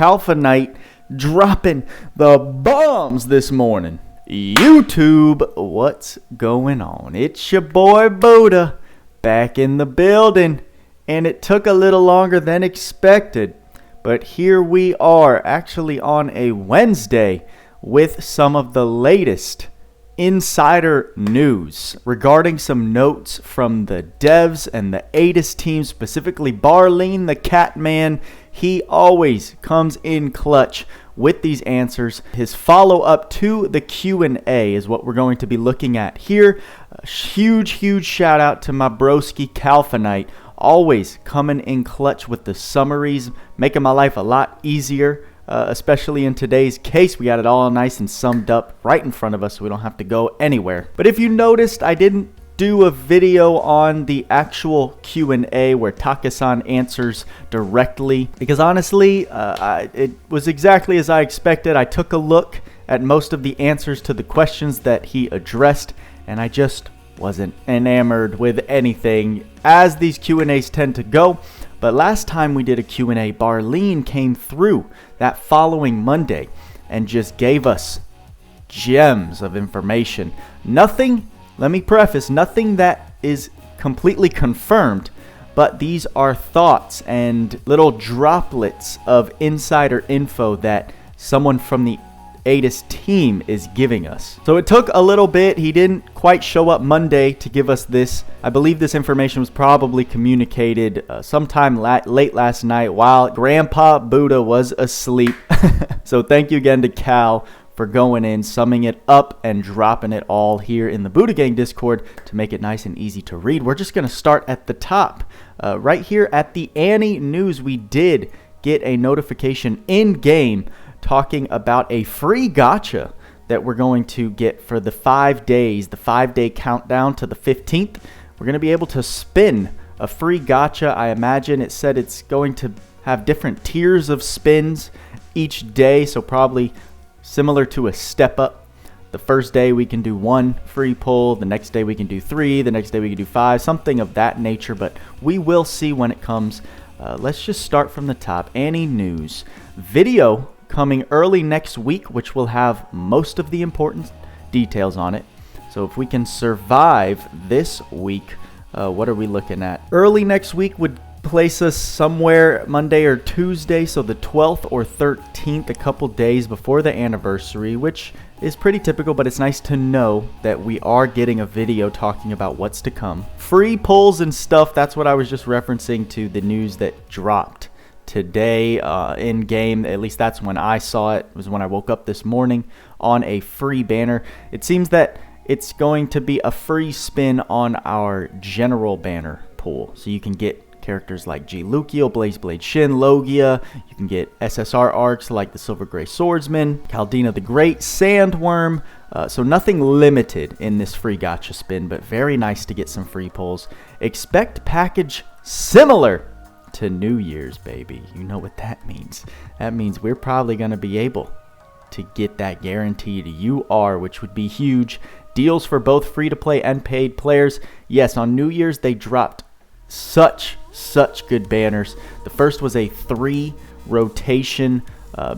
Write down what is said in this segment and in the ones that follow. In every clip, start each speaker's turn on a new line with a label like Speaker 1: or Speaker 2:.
Speaker 1: Kalphanite dropping the bombs this morning. YouTube, what's going on? It's your boy Buddha back in the building, and it took a little longer than expected, but here we are actually on a Wednesday with some of the latest insider news regarding some notes from the devs and the ATIS team, specifically Barleen the Catman. He always comes in clutch with these answers. His follow-up to the Q&A is what we're going to be looking at here. A huge shout out to my broski Kalphanite, always coming in clutch with the summaries, making my life a lot easier. Especially in today's case, we got it all nice and summed up right in front of us, so we don't have to go anywhere. But if you noticed, I didn't do a video on the actual Q&A where Taka-san answers directly, because honestly, it was exactly as I expected. I took a look at most of the answers to the questions that he addressed, and I just wasn't enamored with anything, as these Q&As tend to go. But last time we did a Q&A, Barleen came through that following Monday and just gave us gems of information. Nothing, let me preface, nothing that is completely confirmed, but these are thoughts and little droplets of insider info that someone from the ATIS team is giving us. So it took a little bit. He didn't quite show up Monday to give us this. I believe this information was probably communicated sometime late last night while Grandpa Buddha was asleep. So thank you again to Cal for going in, summing it up, and dropping it all here in the Buddha Gang Discord to make it nice and easy to read. We're just going to start at the top. Right here at the Anni news, we did get a notification in-game talking about a free gacha that we're going to get for the 5 days, the 5-day countdown to the 15th. We're going to be able to spin a free gacha. I imagine it said it's going to have different tiers of spins each day, so probably similar to a step up. The first day we can do 1 free pull, the next day we can do 3, the next day we can do 5, something of that nature, but we will see when it comes. Let's just start from the top. Anni news. Video coming early next week, which will have most of the important details on it. So if we can survive this week, what are we looking at? Early next week would place us somewhere Monday or Tuesday, so the 12th or 13th, a couple days before the anniversary, which is pretty typical, but it's nice to know that we are getting a video talking about what's to come. Free pulls and stuff, that's what I was just referencing to the news that dropped today in game. At least that's when I saw it. It was when I woke up this morning on a free banner. It seems that it's going to be a free spin on our general banner pool, so you can get characters like G. Lucio, Blaze Blade Shin, Logia. You can get SSR arcs like the Silver Grey Swordsman, Caldina the Great, Sandworm. So nothing limited in this free gacha spin, but very nice to get some free pulls. Expect package similar to New Year's, baby. You know what that means. That means we're probably going to be able to get that guaranteed UR, which would be huge. Deals for both free-to-play and paid players. Yes, on New Year's, they dropped such good banners. The first was a 3 rotation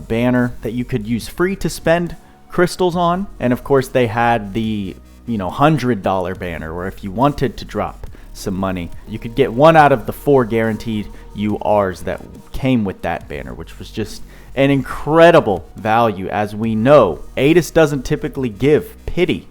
Speaker 1: banner that you could use free to spend crystals on. And of course, they had the $100 banner, where if you wanted to drop some money, you could get 1 out of the 4 guaranteed URs that came with that banner, which was just an incredible value. As we know, ATIS doesn't typically give pity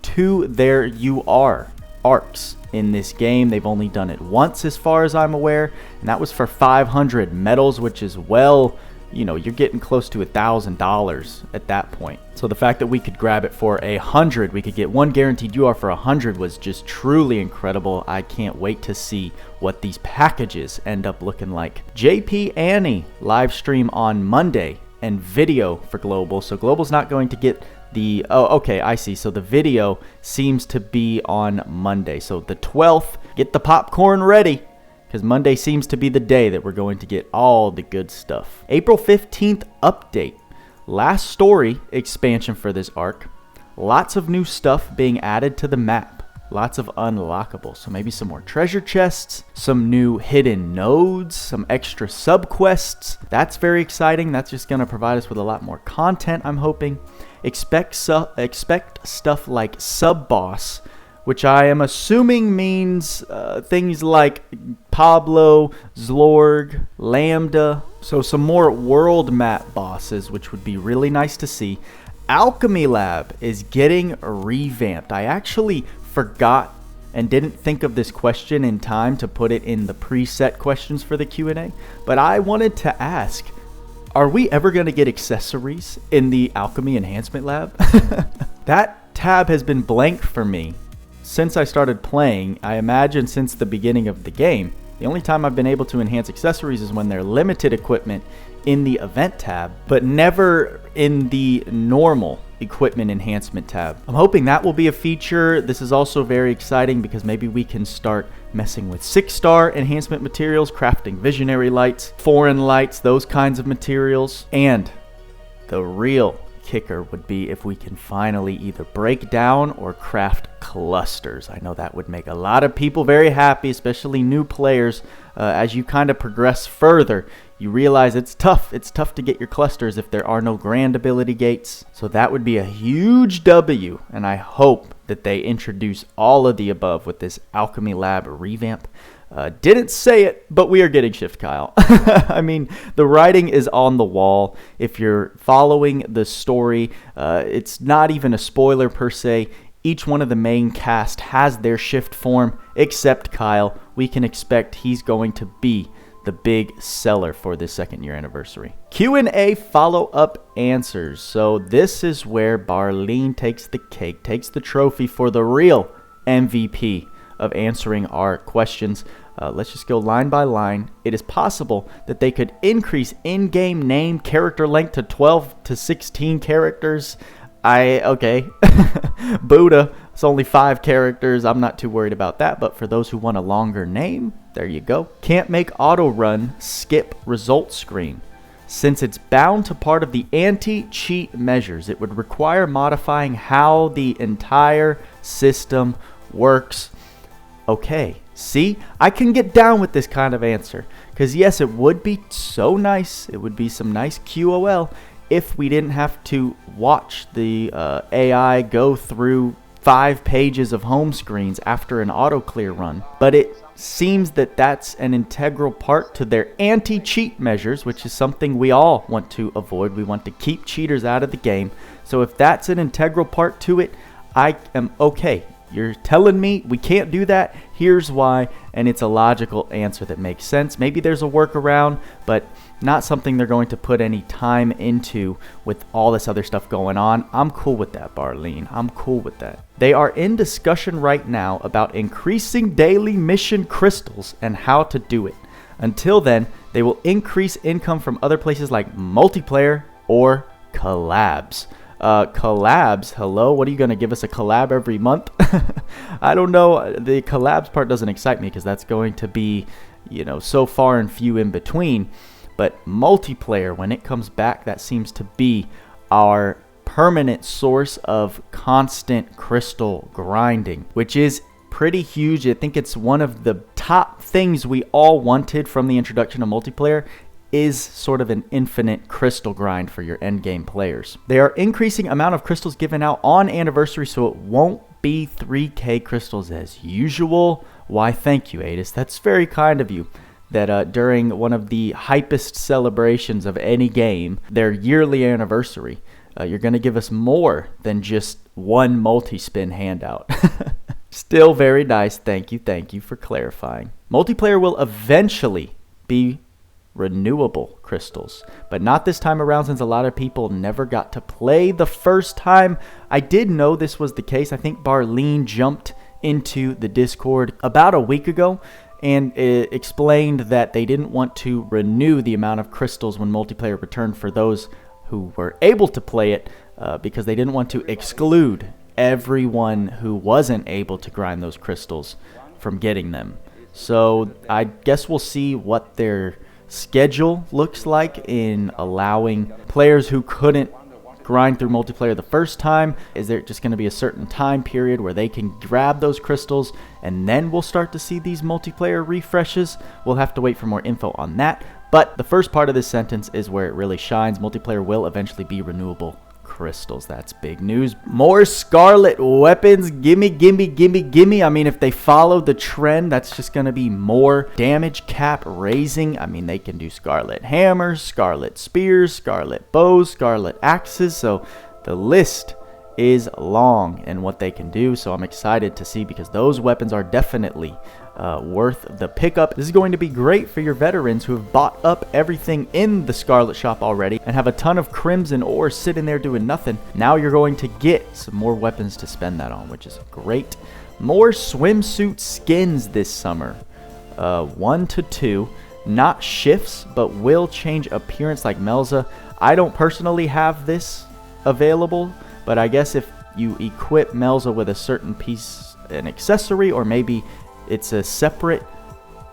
Speaker 1: to their UR arcs in this game. They've only done it once as far as I'm aware, and that was for 500 medals, which is, well, you're getting close to $1,000 at that point. So the fact that we could grab it for 100, we could get 1 guaranteed UR for 100, was just truly incredible. I can't wait to see what these packages end up looking like. JP Anni live stream on Monday and video for Global. So Global's not going to get the, oh, okay, I see. So the video seems to be on Monday. So the 12th, get the popcorn ready, because Monday seems to be the day that we're going to get all the good stuff. April 15th update. Last story expansion for this arc. Lots of new stuff being added to the map. lots of unlockables. So maybe some more treasure chests, some new hidden nodes, some extra subquests. That's very exciting. That's just going to provide us with a lot more content, I'm hoping. Expect stuff like sub-boss, which I am assuming means things like Pablo, Zlorg, Lambda. So some more world map bosses, which would be really nice to see. Alchemy Lab is getting revamped. I actually forgot and didn't think of this question in time to put it in the preset questions for the Q&A, but I wanted to ask, are we ever going to get accessories in the Alchemy Enhancement Lab? That tab has been blank for me since I started playing. I imagine since the beginning of the game. The only time I've been able to enhance accessories is when they're limited equipment in the event tab, but never in the normal equipment enhancement tab. I'm hoping that will be a feature. This is also very exciting because maybe we can start messing with 6-star enhancement materials, crafting visionary lights, foreign lights, those kinds of materials. And the real kicker would be if we can finally either break down or craft clusters. I know that would make a lot of people very happy, especially new players. As you kind of progress further, you realize it's tough. It's tough to get your clusters if there are no grand ability gates. So that would be a huge W, and I hope that they introduce all of the above with this Alchemy Lab revamp. Didn't say it, but we are getting Shift Kyle. I mean, the writing is on the wall. If you're following the story, it's not even a spoiler per se. Each one of the main cast has their shift form, except Kyle. We can expect he's going to be the big seller for this 2nd year anniversary. Q&A follow-up answers. So this is where Barleen takes the cake, takes the trophy for the real MVP of answering our questions. Let's just go line by line. It is possible that they could increase in-game name character length to 12 to 16 characters. Okay. Buddha, it's only 5 characters. I'm not too worried about that, but for those who want a longer name, there you go. Can't make auto run skip result screen. Since it's bound to part of the anti-cheat measures, it would require modifying how the entire system works. Okay, see, I can get down with this kind of answer, because yes, it would be so nice. It would be some nice QOL if we didn't have to watch the AI go through 5 pages of home screens after an auto clear run. But it seems that that's an integral part to their anti-cheat measures, which is something we all want to avoid. We want to keep cheaters out of the game. So if that's an integral part to it, I am okay. You're telling me we can't do that? Here's why, and it's a logical answer that makes sense. Maybe there's a workaround, but not something they're going to put any time into with all this other stuff going on. I'm cool with that, Barleen. I'm cool with that. They are in discussion right now about increasing daily mission crystals and how to do it. Until then, they will increase income from other places like multiplayer or collabs. Collabs, hello? What are you going to give us, a collab every month? I don't know. The collabs part doesn't excite me because that's going to be, so far and few in between. But multiplayer, when it comes back, that seems to be our permanent source of constant crystal grinding, which is pretty huge. I think it's one of the top things we all wanted from the introduction of multiplayer, is sort of an infinite crystal grind for your endgame players. They are increasing amount of crystals given out on anniversary, so it won't be 3K crystals as usual. Why, thank you, Adis. That's very kind of you. That during one of the hypest celebrations of any game, their yearly anniversary, you're going to give us more than just one multi-spin handout. Still very nice. Thank you for clarifying. Multiplayer will eventually be renewable crystals, but not this time around, since a lot of people never got to play the first time. I did know this was the case. I think Barleen jumped into the Discord about a week ago and explained that they didn't want to renew the amount of crystals when multiplayer returned for those who were able to play it, because they didn't want to exclude everyone who wasn't able to grind those crystals from getting them. So I guess we'll see what their schedule looks like in allowing players who couldn't grind through multiplayer the first time? Is there just going to be a certain time period where they can grab those crystals and then we'll start to see these multiplayer refreshes? We'll have to wait for more info on that. But the first part of this sentence is where it really shines. Multiplayer will eventually be renewable crystals. That's big news. More scarlet weapons. Gimme, gimme, gimme, gimme. I mean, if they follow the trend, that's just going to be more damage cap raising. I mean, they can do scarlet hammers, scarlet spears, scarlet bows, scarlet axes. So the list is long in what they can do. So I'm excited to see, because those weapons are definitely worth the pickup. This is going to be great for your veterans who have bought up everything in the Scarlet Shop already and have a ton of crimson ore sitting there doing nothing. Now you're going to get some more weapons to spend that on, which is great. More swimsuit skins this summer. 1 to 2. Not shifts, but will change appearance like Melza. I don't personally have this available, but I guess if you equip Melza with a certain piece, an accessory, or maybe it's a separate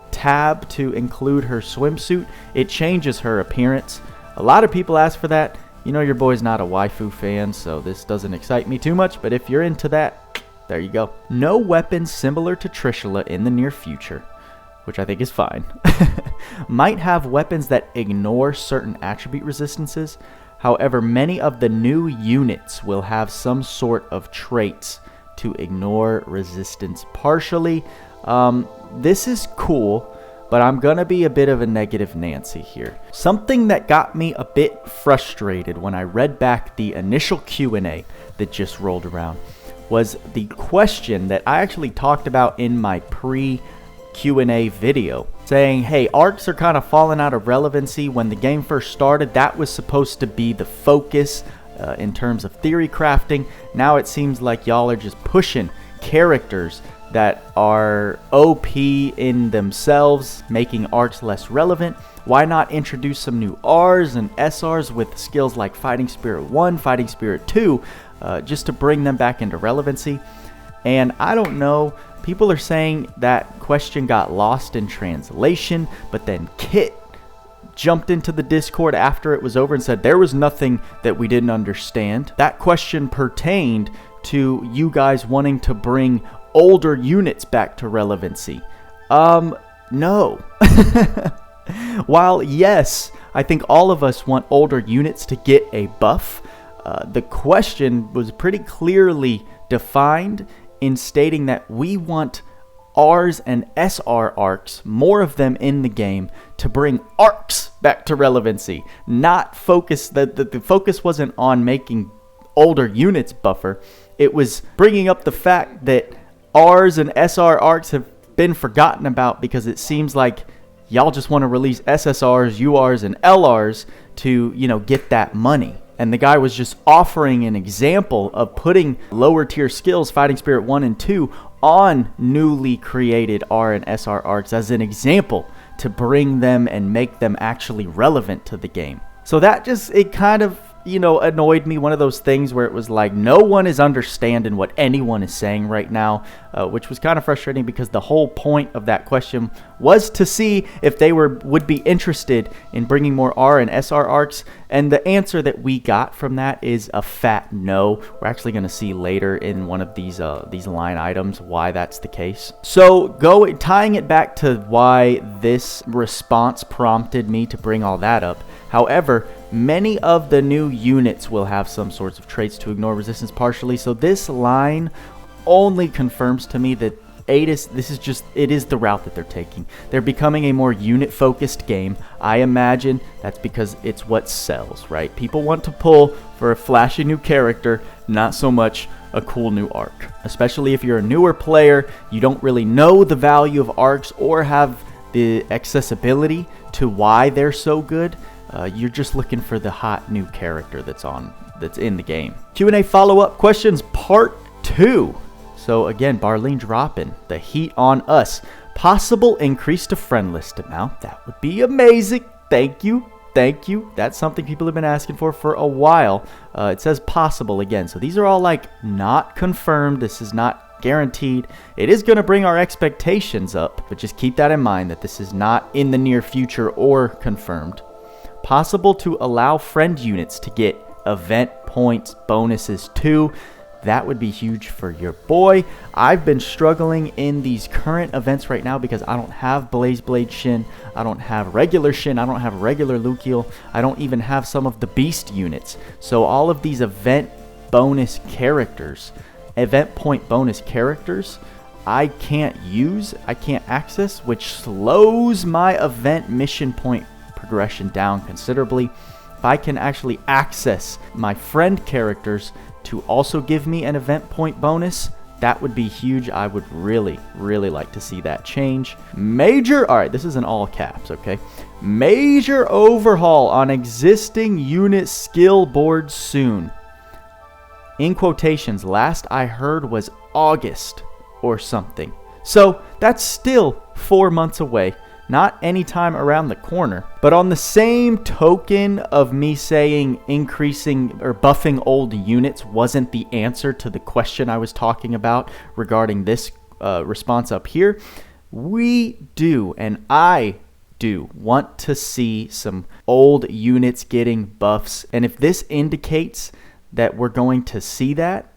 Speaker 1: tab to include her swimsuit, it changes her appearance. A lot of people ask for that. You know, your boy's not a waifu fan, so this doesn't excite me too much, but if you're into that, there you go. No weapons similar to Trishula in the near future, which I think is fine. Might have weapons that ignore certain attribute resistances. However, many of the new units will have some sort of traits to ignore resistance partially. This is cool, but I'm gonna be a bit of a negative Nancy here. Something that got me a bit frustrated when I read back the initial Q&A that just rolled around was the question that I actually talked about in my pre-Q&A video, saying, hey, arcs are kind of falling out of relevancy. When the game first started, that was supposed to be the focus in terms of theory crafting. Now it seems like y'all are just pushing characters that are OP in themselves, making arcs less relevant. Why not introduce some new Rs and SRs with skills like Fighting Spirit 1, Fighting Spirit 2, just to bring them back into relevancy? And I don't know, people are saying that question got lost in translation, but then Kit jumped into the Discord after it was over and said there was nothing that we didn't understand. That question pertained to you guys wanting to bring older units back to relevancy. No. While yes, I think all of us want older units to get a buff, the question was pretty clearly defined in stating that we want Rs and SR arcs, more of them in the game, to bring arcs back to relevancy. Not focus, the focus wasn't on making older units buffer. It was bringing up the fact that Rs and SR arcs have been forgotten about because it seems like y'all just want to release SSRs, URs, and LRs to, you know, get that money. And the guy was just offering an example of putting lower tier skills, Fighting Spirit 1 and 2, on newly created R and SR arcs as an example to bring them and make them actually relevant to the game. So that just, it kind of, you know, annoyed me. One of those things where it was like no one is understanding what anyone is saying right now, which was kind of frustrating because the whole point of that question was to see if they would be interested in bringing more R and SR arcs, and the answer that we got from that is a fat no. We're actually going to see later in one of these line items why that's the case. So tying it back to why this response prompted me to bring all that up. However, many of the new units will have some sorts of traits to ignore resistance partially, so this line only confirms to me that it is the route that they're taking. They're becoming a more unit-focused game. I imagine that's because it's what sells, right? People want to pull for a flashy new character, not so much a cool new arc. Especially if you're a newer player, you don't really know the value of arcs or have the accessibility to why they're so good. You're just looking for the hot new character that's in the game. Q&A follow-up questions part 2. So again, Barlene dropping the heat on us. Possible increase to friend list amount. That would be amazing. Thank you. Thank you. That's something people have been asking for a while. It says possible again. So these are all like not confirmed. This is not guaranteed. It is going to bring our expectations up, but just keep that in mind that this is not in the near future or confirmed. Possible to allow friend units to get event points bonuses too. That would be huge for your boy. I've been struggling in these current events right now because I don't have Blaze Blade Shin. I don't have regular Shin. I don't have regular Lukiel. I don't even have some of the Beast units. So all of these event bonus characters, event point bonus characters, I can't use, I can't access, which slows my event mission point progression down considerably. If I can actually access my friend characters to also give me an event point bonus, that would be huge. I would really, really like to see that change. Major, all right, this is in all caps, okay? Major overhaul on existing unit skill boards soon. In quotations, last I heard was August or something. So that's still 4 months away. Not any time around the corner. But on the same token of me saying increasing or buffing old units wasn't the answer to the question I was talking about regarding this response up here, we do, and I do, want to see some old units getting buffs. And if this indicates that we're going to see that,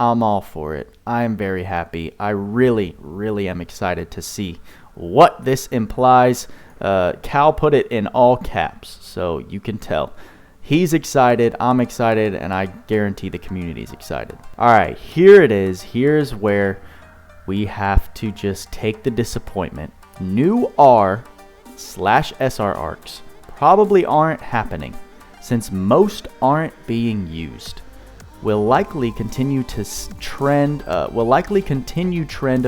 Speaker 1: I'm all for it. I am very happy. I really, really am excited to see what this implies. Cal put it in all caps, so you can tell. He's excited, I'm excited, and I guarantee the community's excited. Alright, here it is. Here's where we have to just take the disappointment. New R/SR arcs probably aren't happening, since most aren't being used. Will likely continue trend of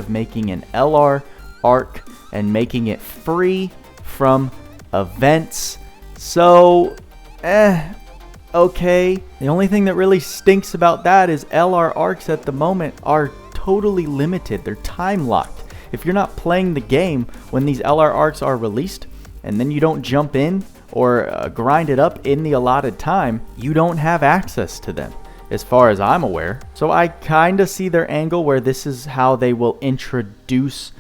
Speaker 1: making an LR arc and making it free from events. So, okay. The only thing that really stinks about that is LR arcs at the moment are totally limited. They're time locked. If you're not playing the game when these LR arcs are released, and then you don't jump in or grind it up in the allotted time, you don't have access to them, as far as I'm aware. So I kind of see their angle where this is how they will introduce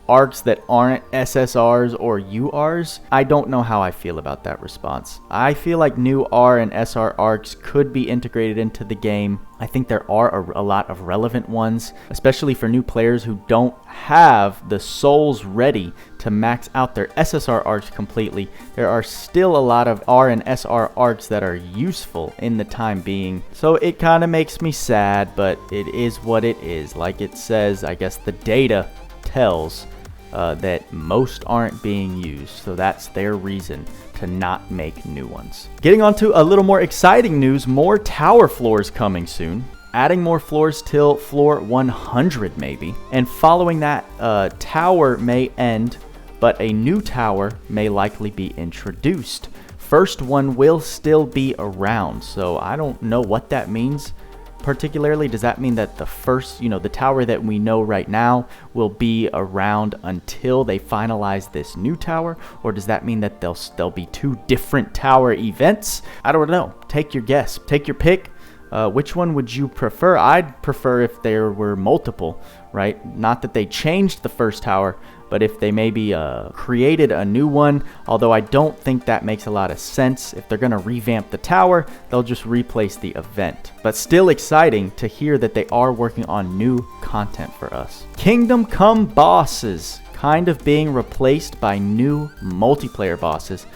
Speaker 1: arcs that aren't SSRs or URs. I don't know how I feel about that response. I feel like new R and SR arcs could be integrated into the game. I think there are a lot of relevant ones, especially for new players who don't have the souls ready to max out their SSR arcs completely. There are still a lot of R and SR arcs that are useful in the time being. So it kind of makes me sad, but it is what it is. Like it says, I guess the data tells that most aren't being used, so that's their reason to not make new ones. Getting on to a little more exciting news, more tower floors coming soon. Adding more floors till floor 100 maybe, and following that, tower may end, but a new tower may likely be introduced. First one will still be around, so I don't know what that means. Particularly, does that mean that the first, the tower that we know right now will be around until they finalize this new tower? Or does that mean that there'll be two different tower events? I don't know. Take your guess. Take your pick. Which one would you prefer? I'd prefer if there were multiple, right? Not that they changed the first tower, but if they maybe created a new one, although I don't think that makes a lot of sense. If they're going to revamp the tower, they'll just replace the event. But still exciting to hear that they are working on new content for us. Kingdom Come bosses kind of being replaced by new multiplayer bosses.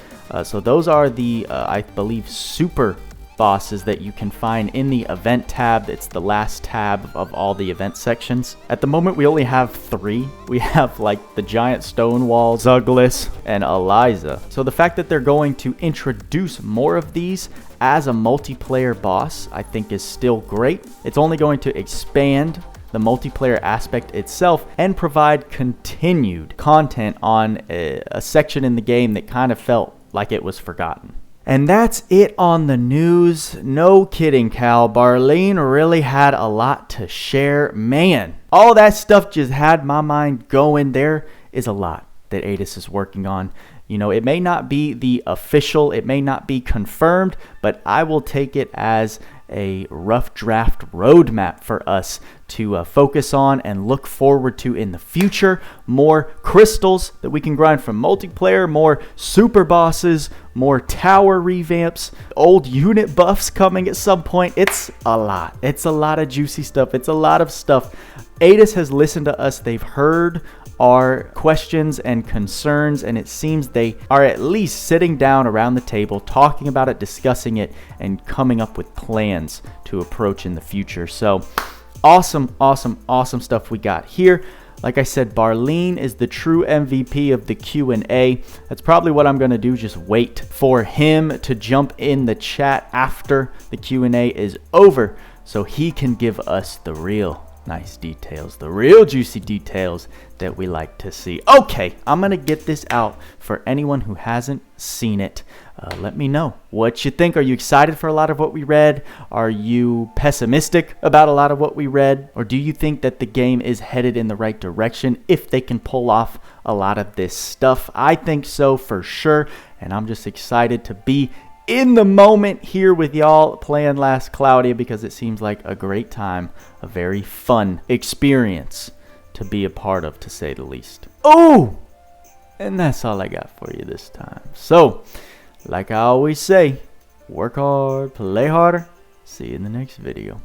Speaker 1: So those are the, I believe, super bosses that you can find in the event tab. It's the last tab of all the event sections. At the moment, we only have 3. We have like the giant stone wall, Zuglis, and Eliza. So the fact that they're going to introduce more of these as a multiplayer boss, I think is still great. It's only going to expand the multiplayer aspect itself and provide continued content on a section in the game that kind of felt like it was forgotten. And that's it on the news. No kidding, Cal. Barlene really had a lot to share. Man, all that stuff just had my mind going. There is a lot that Adis is working on. It may not be the official, it may not be confirmed, but I will take it as a rough draft roadmap for us to focus on and look forward to in the future. More crystals that we can grind from multiplayer, more super bosses, more tower revamps, old unit buffs coming at some point. It's a lot. It's a lot of juicy stuff. It's a lot of stuff. Adis has listened to us. They've heard our questions and concerns, and it seems they are at least sitting down around the table, talking about it, discussing it, and coming up with plans to approach in the future. So awesome stuff we got here. Like I said, Barleen is the true MVP of the Q&A. That's probably what I'm going to do, just wait for him to jump in the chat after the Q&A is over so he can give us the real nice details, the real juicy details that we like to see. Okay, I'm gonna get this out for anyone who hasn't seen it. Let me know what you think. Are you excited for a lot of what we read? Are you pessimistic about a lot of what we read? Or do you think that the game is headed in the right direction if they can pull off a lot of this stuff? I think so for sure, and I'm just excited to be in the moment here with y'all playing Last Cloudia because it seems like a great time, a very fun experience to be a part of, to say the least. Oh, and that's all I got for you this time. So, like I always say, work hard, play harder. See you in the next video.